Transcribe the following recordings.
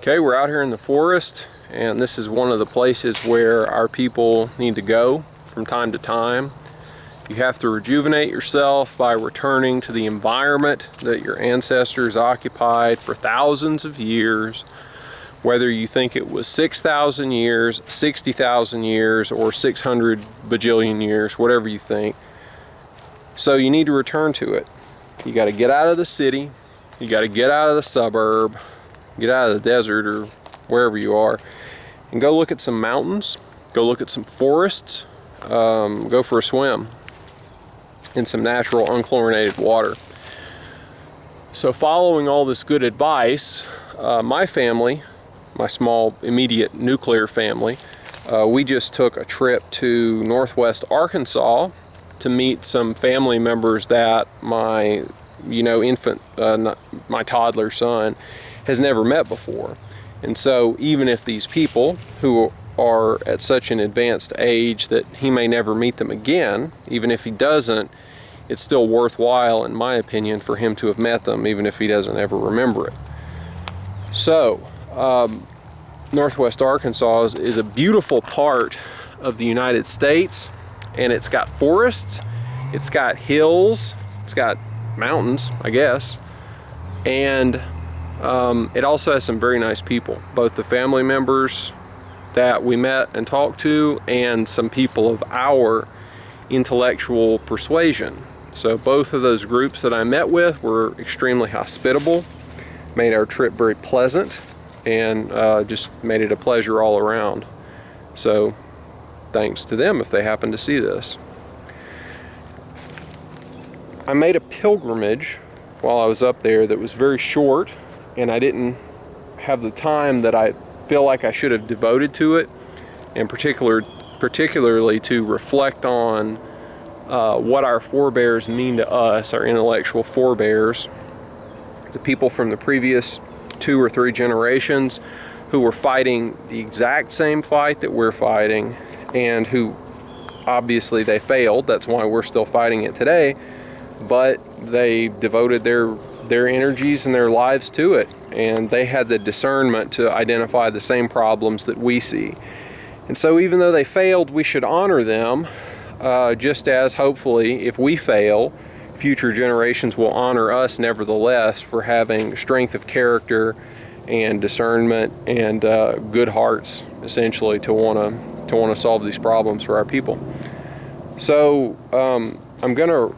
Okay, we're out here in the forest, and this is one of the places where our people need to go from time to time. You have to rejuvenate yourself by returning to the environment that your ancestors occupied for thousands of years, whether you think it was 6,000 years, 60,000 years, or 600 bajillion years, whatever you think. So you need to return to it. You got to get out of the city, you got to get out of the suburb, get out of the desert or wherever you are, and go look at some mountains, go look at some forests, go for a swim in some natural unchlorinated water. So following all this good advice, my family, my small immediate nuclear family, we just took a trip to northwest Arkansas to meet some family members that my my toddler son has never met before. And so even if these people who are at such an advanced age that he may never meet them again, even if he doesn't, it's still worthwhile, in my opinion, for him to have met them, even if he doesn't ever remember it. So northwest Arkansas is a beautiful part of the United States, and it's got forests, it's got hills, it's got mountains, I guess, and it also has some very nice people, both the family members that we met and talked to and some people of our intellectual persuasion. So both of those groups that I met with were extremely hospitable, made our trip very pleasant, and just made it a pleasure all around. So thanks to them if they happen to see this. I made a pilgrimage while I was up there that was very short, and I didn't have the time that I feel like I should have devoted to it, and particularly to reflect on what our forebears mean to us, our intellectual forebears, the people from the previous 2 or 3 generations who were fighting the exact same fight that we're fighting, and who obviously they failed. That's why we're still fighting it today, but they devoted their energies and their lives to it, and they had the discernment to identify the same problems that we see. And so even though they failed, we should honor them, just as hopefully if we fail, future generations will honor us nevertheless for having strength of character and discernment and good hearts, essentially, to want to solve these problems for our people. So I'm going to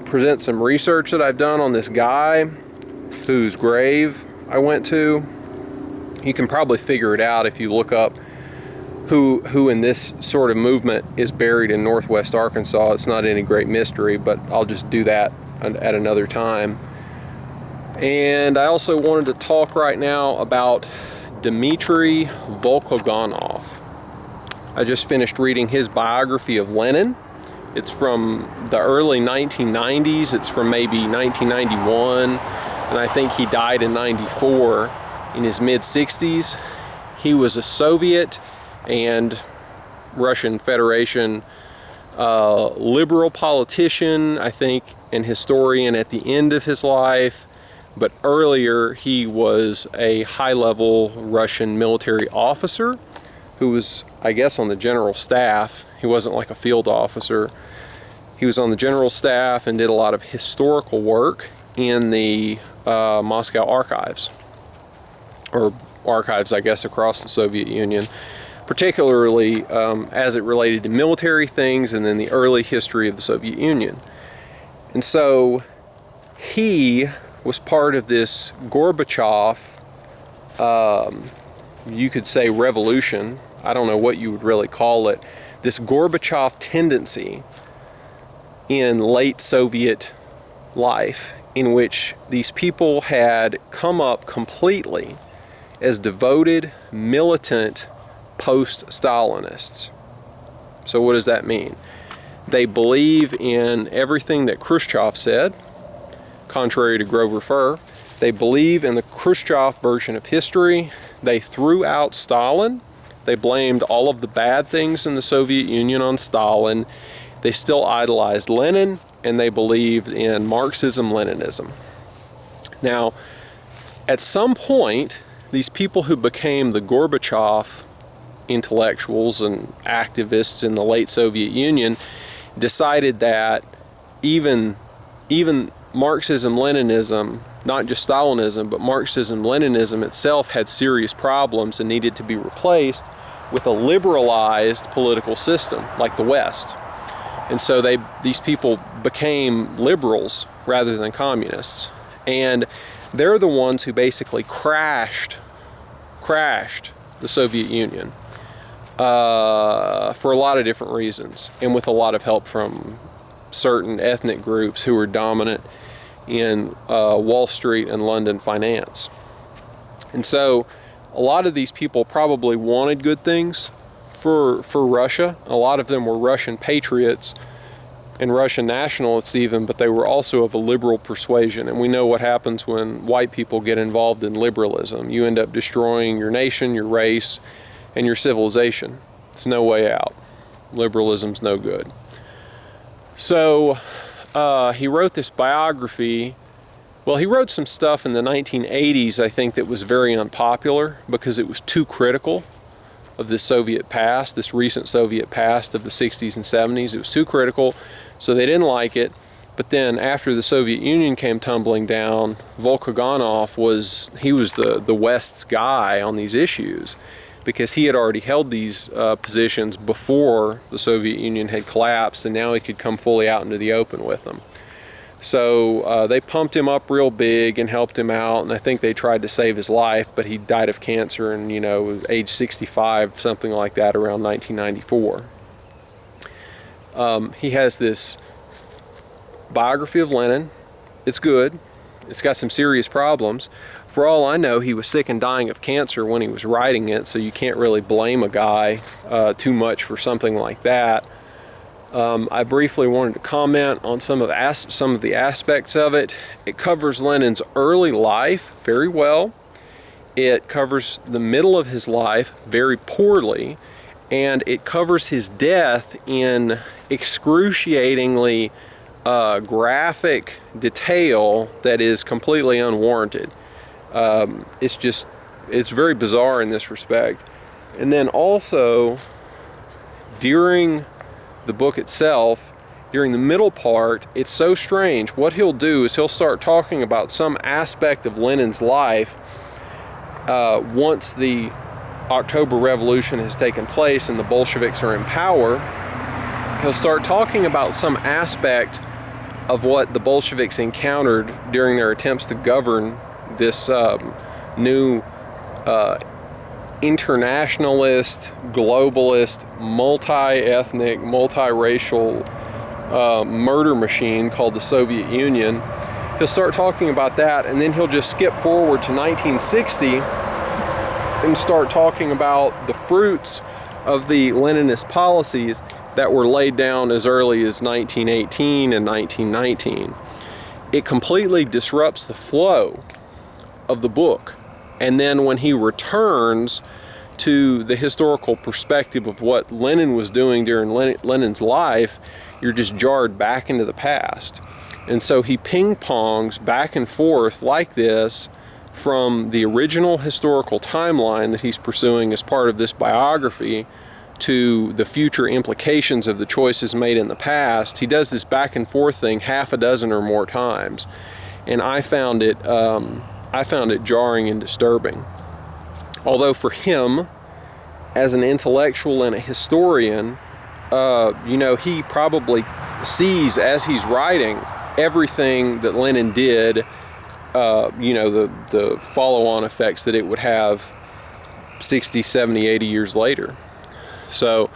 present some research that I've done on this guy whose grave I went to. You can probably figure it out if you look up who in this sort of movement is buried in northwest Arkansas. It's not any great mystery, but I'll just do that at another time. And I also wanted to talk right now about Dimitri Volkogonov. I just finished reading his biography of Lenin. It's from the early 1990s. It's from maybe 1991, and I think he died in 94 in his mid-60s. He was a Soviet and Russian Federation liberal politician, I think, and historian at the end of his life, but earlier he was a high-level Russian military officer who was, I guess, on the general staff. He wasn't like a field officer. He was on the general staff and did a lot of historical work in the Moscow archives, or archives, I guess, across the Soviet Union, particularly as it related to military things and then the early history of the Soviet Union. And so he was part of this Gorbachev, you could say revolution, I don't know what you would really call it, this Gorbachev tendency in late Soviet life, in which these people had come up completely as devoted, militant post-Stalinists. So what does that mean? They believe in everything that Khrushchev said, contrary to Grover Furr. They believe in the Khrushchev version of history. They threw out Stalin. They blamed all of the bad things in the Soviet Union on Stalin. They still idolized Lenin, and they believed in Marxism-Leninism. Now, at some point, these people who became the Gorbachev intellectuals and activists in the late Soviet Union decided that even Marxism-Leninism, not just Stalinism, but Marxism-Leninism itself had serious problems and needed to be replaced with a liberalized political system like the West. And so these people became liberals rather than communists. And they're the ones who basically crashed the Soviet Union for a lot of different reasons, and with a lot of help from certain ethnic groups who were dominant in Wall Street and London finance. And so a lot of these people probably wanted good things for Russia. A lot of them were Russian patriots and Russian nationalists even, but they were also of a liberal persuasion. And we know what happens when white people get involved in liberalism. You end up destroying your nation, your race, and your civilization. It's no way out. Liberalism's no good. So he wrote this biography. Well, he wrote some stuff in the 1980s, I think, that was very unpopular because it was too critical of the Soviet past, this recent Soviet past of the 60s and 70s. It was too critical, so they didn't like it. But then after the Soviet Union came tumbling down, Volkogonov was the West's guy on these issues, because he had already held these positions before the Soviet Union had collapsed, and now he could come fully out into the open with them. So they pumped him up real big and helped him out, and I think they tried to save his life, but he died of cancer and, was age 65, something like that, around 1994. He has this biography of Lenin. It's good. It's got some serious problems. For all I know, he was sick and dying of cancer when he was writing it, so you can't really blame a guy too much for something like that. I briefly wanted to comment on some of the aspects of it. It covers Lenin's early life very well. It covers the middle of his life very poorly, and it covers his death in excruciatingly graphic detail that is completely unwarranted. It's very bizarre in this respect. And then also, during the book itself, during the middle part, it's so strange. What he'll do is he'll start talking about some aspect of Lenin's life once the October Revolution has taken place and the Bolsheviks are in power. He'll start talking about some aspect of what the Bolsheviks encountered during their attempts to govern this new internationalist, globalist, multi-ethnic, multiracial murder machine called the Soviet Union. He'll start talking about that, and then he'll just skip forward to 1960 and start talking about the fruits of the Leninist policies that were laid down as early as 1918 and 1919. It completely disrupts the flow of the book. And then when he returns to the historical perspective of what Lenin was doing during Lenin's life, you're just jarred back into the past. And so he ping-pongs back and forth like this from the original historical timeline that he's pursuing as part of this biography to the future implications of the choices made in the past. He does this back and forth thing half a dozen or more times, and I found it jarring and disturbing. Although for him, as an intellectual and a historian, he probably sees as he's writing everything that Lenin did, the follow-on effects that it would have 60, 70, 80 years later. So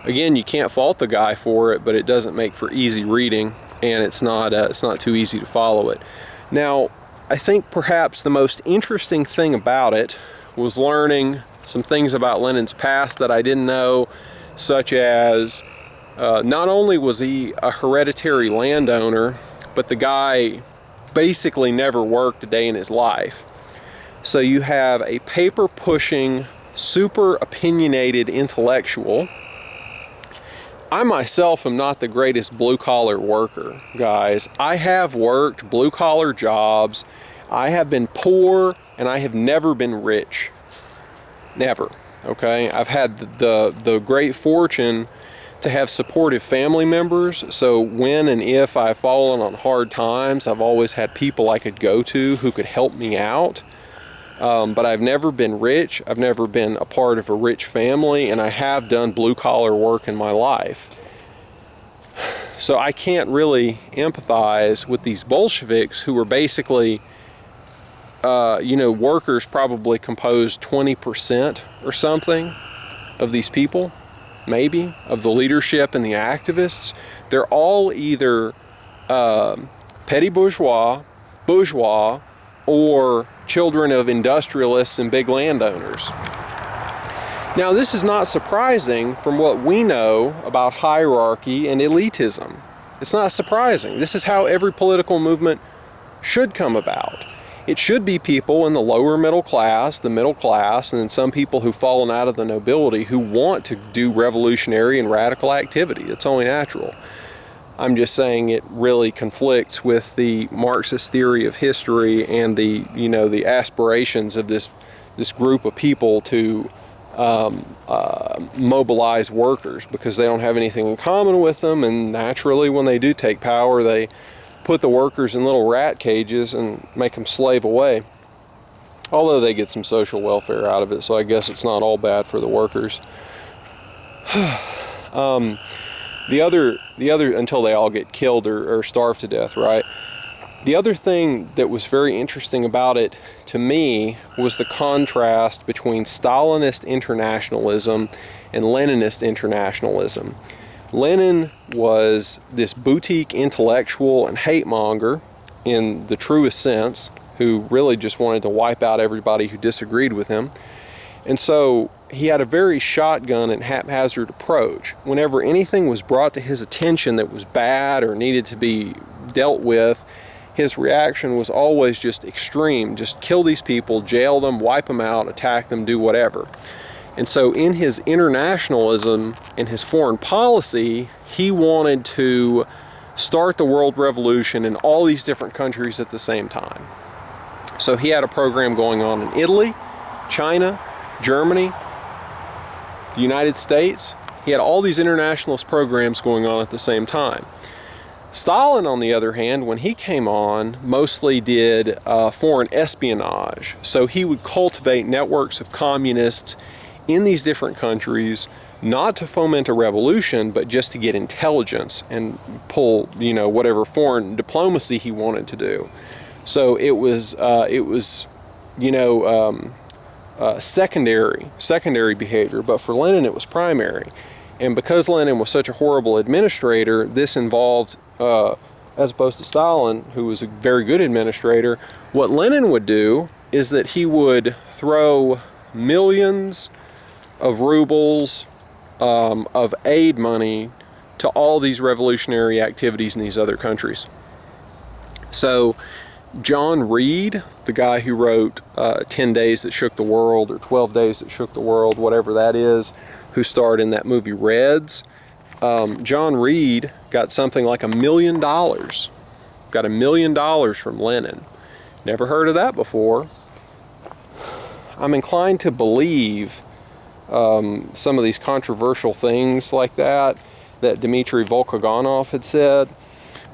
again, you can't fault the guy for it, but it doesn't make for easy reading, and it's not too easy to follow it. Now, I think perhaps the most interesting thing about it was learning some things about Lenin's past that I didn't know, such as not only was he a hereditary landowner, but the guy basically never worked a day in his life. So you have a paper-pushing, super opinionated intellectual. I myself am not the greatest blue-collar worker, guys. I have worked blue-collar jobs. I have been poor and I have never been rich. Never. Okay? I've had the great fortune to have supportive family members, so when and if I've fallen on hard times, I've always had people I could go to who could help me out. But I've never been rich. I've never been a part of a rich family, and I have done blue-collar work in my life. So I can't really empathize with these Bolsheviks who were basically, workers probably composed 20% or something of these people, maybe, of the leadership and the activists. They're all either petty bourgeois, or children of industrialists and big landowners. Now, this is not surprising from what we know about hierarchy and elitism. It's not surprising. This is how every political movement should come about. It should be people in the lower middle class, the middle class, and then some people who've fallen out of the nobility who want to do revolutionary and radical activity. It's only natural. I'm just saying it really conflicts with the Marxist theory of history and the aspirations of this group of people to mobilize workers, because they don't have anything in common with them, and naturally when they do take power, they put the workers in little rat cages and make them slave away. Although they get some social welfare out of it, so I guess it's not all bad for the workers. The other, until they all get killed or starve to death, right? The other thing that was very interesting about it to me was the contrast between Stalinist internationalism and Leninist internationalism. Lenin was this boutique intellectual and hate monger in the truest sense, who really just wanted to wipe out everybody who disagreed with him. And so he had a very shotgun and haphazard approach. Whenever anything was brought to his attention that was bad or needed to be dealt with, his reaction was always just extreme. Just kill these people, jail them, wipe them out, attack them, do whatever. And so in his internationalism and his foreign policy, he wanted to start the world revolution in all these different countries at the same time. So he had a program going on in Italy, China, Germany, the United States. He had all these internationalist programs going on at the same time. Stalin, on the other hand, when he came on, mostly did foreign espionage. So he would cultivate networks of communists in these different countries, not to foment a revolution, but just to get intelligence and pull, whatever foreign diplomacy he wanted to do. So it was secondary behavior, but for Lenin it was primary. And because Lenin was such a horrible administrator, this involved, as opposed to Stalin, who was a very good administrator, what Lenin would do is that he would throw millions of rubles of aid money to all these revolutionary activities in these other countries. So John Reed, the guy who wrote 10 Days That Shook the World, or 12 Days That Shook the World, whatever that is, who starred in that movie Reds, John Reed got something like $1 million. Got $1 million from Lenin. Never heard of that before. I'm inclined to believe some of these controversial things like that Dimitri Volkogonov had said,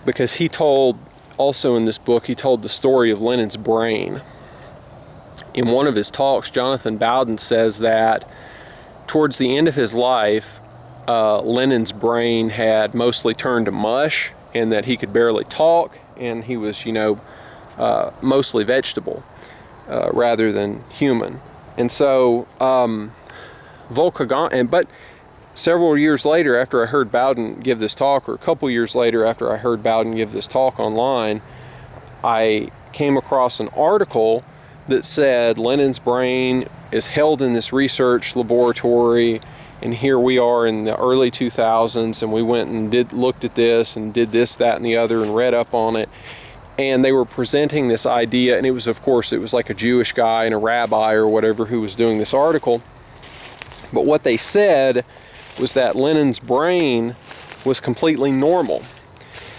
because he told, also in this book, he told the story of Lenin's brain. In one of his talks, Jonathan Bowden says that towards the end of his life, Lenin's brain had mostly turned to mush, and that he could barely talk, and he was, mostly vegetable rather than human. And so but several years later, after I heard Bowden give this talk, or a couple years later after I heard Bowden give this talk online, I came across an article that said Lenin's brain is held in this research laboratory, and here we are in the early 2000s, and we went and looked at this and did this, that, and the other, and read up on it. And they were presenting this idea, and it was, of course, it was like a Jewish guy and a rabbi or whatever who was doing this article. But what they said was that Lenin's brain was completely normal.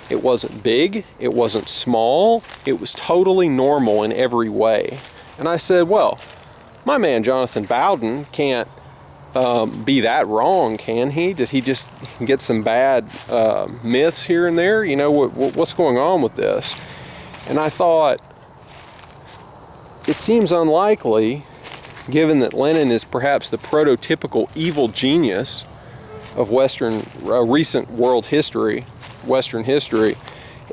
It wasn't big, it wasn't small, it was totally normal in every way. And I said, well, my man Jonathan Bowden can't be that wrong, can he? Did he just get some bad myths here and there? You know, what's going on with this? And I thought, it seems unlikely, given that Lenin is perhaps the prototypical evil genius of recent world history, Western history.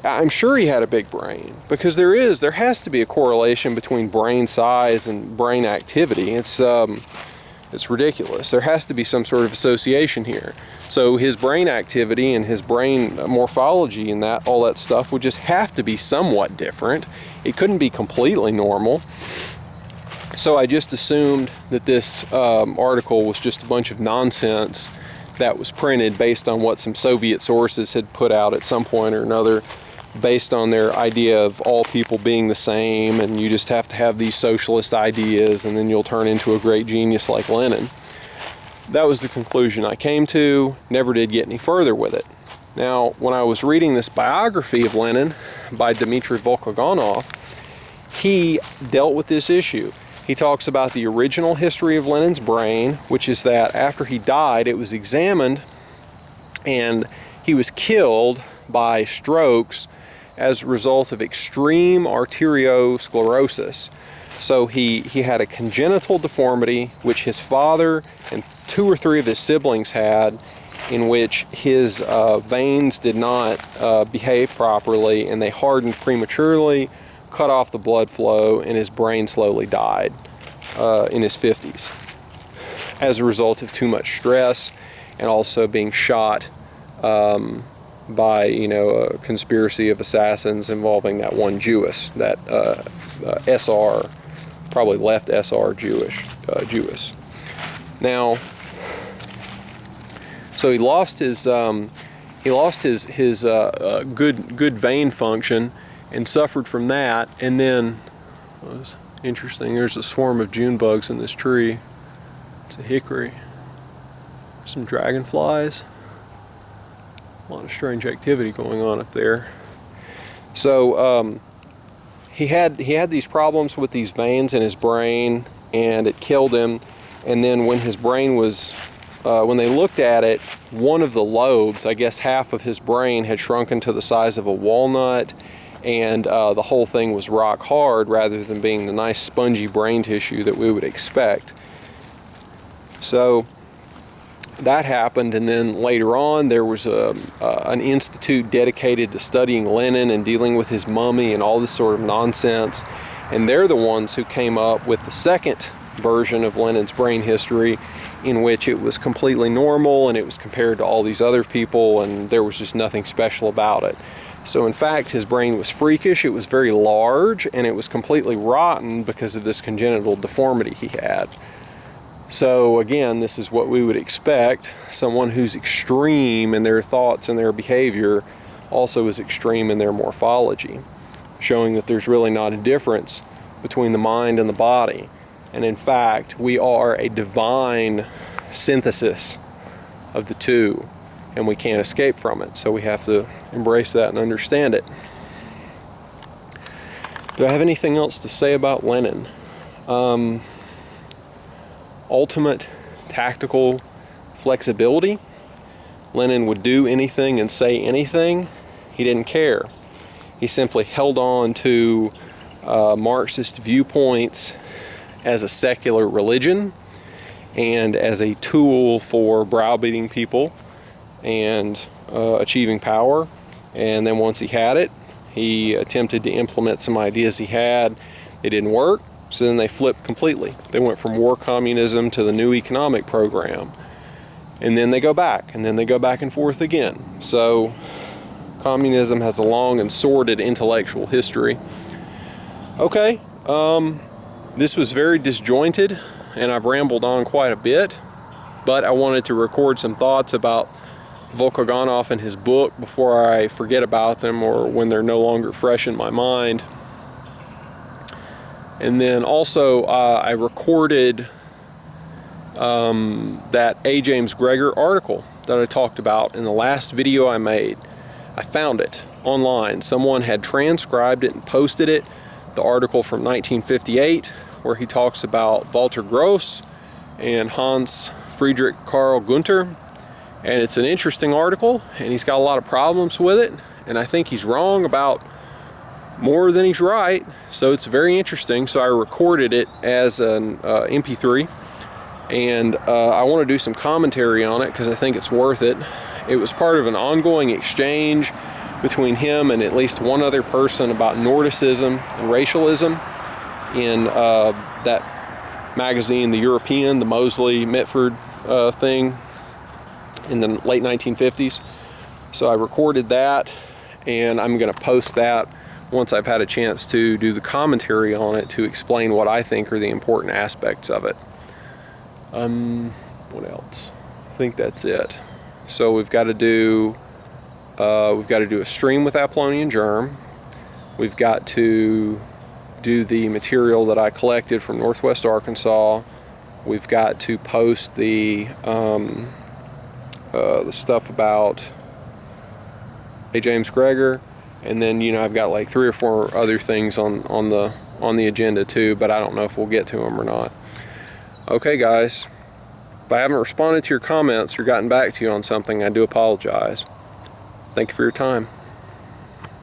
I'm sure he had a big brain, because there has to be a correlation between brain size and brain activity. It's ridiculous. There has to be some sort of association here. So his brain activity and his brain morphology and all that stuff would just have to be somewhat different. It couldn't be completely normal. So I just assumed that this article was just a bunch of nonsense that was printed based on what some Soviet sources had put out at some point or another, based on their idea of all people being the same, and you just have to have these socialist ideas and then you'll turn into a great genius like Lenin. That was the conclusion I came to. Never did get any further with it. Now, when I was reading this biography of Lenin by Dimitri Volkogonov, he dealt with this issue. He talks about the original history of Lenin's brain, which is that after he died, it was examined and he was killed by strokes as a result of extreme arteriosclerosis. So he had a congenital deformity, which his father and 2 or 3 of his siblings had, in which his veins did not behave properly and they hardened prematurely, cut off the blood flow, and his brain slowly died in his 50s as a result of too much stress and also being shot by a conspiracy of assassins involving that one Jewess, that SR, probably left SR Jewess. Now, so he lost his good vein function and suffered from that. And then, it was interesting, there's a swarm of June bugs in this tree. It's a hickory. Some dragonflies. A lot of strange activity going on up there. So he had these problems with these veins in his brain, and it killed him. And then when his brain was, when they looked at it, one of the lobes, I guess half of his brain, had shrunken to the size of a walnut, and the whole thing was rock hard rather than being the nice spongy brain tissue that we would expect. So that happened, and then later on there was an institute dedicated to studying Lenin and dealing with his mummy and all this sort of nonsense, and they're the ones who came up with the second version of Lenin's brain history, in which it was completely normal and it was compared to all these other people and there was just nothing special about it. So in fact, his brain was freakish, it was very large, and it was completely rotten because of this congenital deformity he had. So again, this is what we would expect. Someone who's extreme in their thoughts and their behavior also is extreme in their morphology, showing that there's really not a difference between the mind and the body. And in fact, we are a divine synthesis of the two, and we can't escape from it. So we have to embrace that and understand it. Do I have anything else to say about Lenin? Ultimate tactical flexibility. Lenin would do anything and say anything. He didn't care. He simply held on to Marxist viewpoints as a secular religion and as a tool for browbeating people and achieving power. And then once he had it, he attempted to implement some ideas he had. They didn't work. So then they flipped completely. They went from war communism to the new economic program. And then they go back, and then they go back and forth again. So communism has a long and sordid intellectual history. Okay, this was very disjointed, and I've rambled on quite a bit, but I wanted to record some thoughts about Volkogonov and his book before I forget about them or when they're no longer fresh in my mind. And then also I recorded that A. James Gregor article that I talked about in the last video I made. I found it online. Someone had transcribed it and posted it, the article from 1958, where he talks about Walter Gross and Hans Friedrich Karl Gunther, and it's an interesting article, and he's got a lot of problems with it, and I think he's wrong about more than he's right, so it's very interesting. So I recorded it as an MP3, and I want to do some commentary on it because I think it's worth it. It was part of an ongoing exchange between him and at least one other person about Nordicism and racialism in that magazine, The European, the Mosley Mitford thing in the late 1950s. So I recorded that, and I'm going to post that once I've had a chance to do the commentary on it to explain what I think are the important aspects of it. What else? I think that's it. So we've got to do a stream with Apollonian Germ. We've got to do the material that I collected from Northwest Arkansas. We've got to post the stuff about A. James Gregor, and then I've got like 3 or 4 other things on the agenda too, but I don't know if we'll get to them or not. Okay, guys, if I haven't responded to your comments or gotten back to you on something, I do apologize. Thank you for your time.